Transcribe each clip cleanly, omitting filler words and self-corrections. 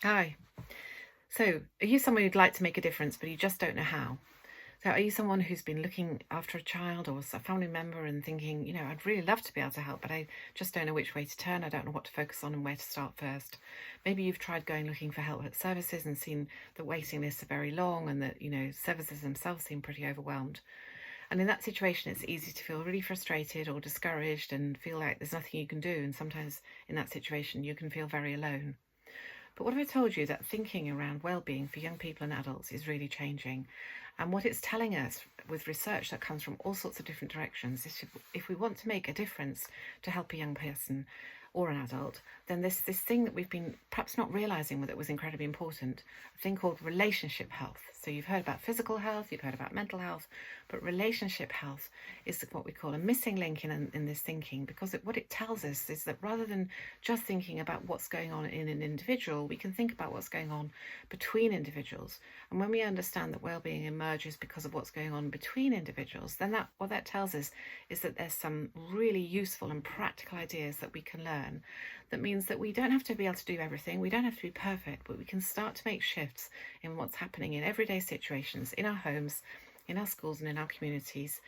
Hi. So, are you someone who'd like to make a difference, but you just don't know how? So, are you someone who's been looking after a child or a family member and thinking, I'd really love to be able to help, but I just don't know which way to turn. I don't know what to focus on and where to start first. Maybe you've tried going looking for help at services and seen the waiting lists are very long and that, services themselves seem pretty overwhelmed. And in that situation, it's easy to feel really frustrated or discouraged and feel like there's nothing you can do. And sometimes in that situation, you can feel very alone. But what if I told you that thinking around well-being for young people and adults is really changing? And what it's telling us with research that comes from all sorts of different directions is if we want to make a difference to help a young person or an adult, then this thing that we've been perhaps not realizing that was incredibly important, a thing called relationship health. So you've heard about physical health, you've heard about mental health, but relationship health is what we call a missing link in this thinking, because what it tells us is that rather than just thinking about what's going on in an individual, we can think about what's going on between individuals. And when we understand that well-being emerges because of what's going on between individuals, then what that tells us is that there's some really useful and practical ideas that we can learn. That means that we don't have to be able to do everything, we don't have to be perfect, but we can start to make shifts in what's happening in everyday situations, in our homes, in our schools and in our communities,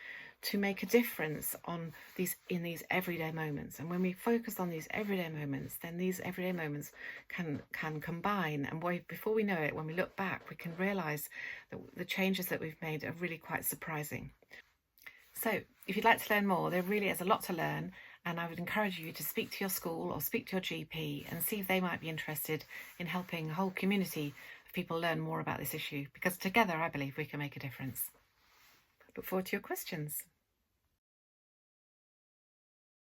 to make a difference in these everyday moments. And when we focus on these everyday moments, then these everyday moments can combine, and before we know it, when we look back, we can realize that the changes that we've made are really quite surprising. So if you'd like to learn more, there really is a lot to learn, and I would encourage you to speak to your school or speak to your GP and see if they might be interested in helping a whole community of people learn more about this issue, because together I believe we can make a difference. Look forward to your questions.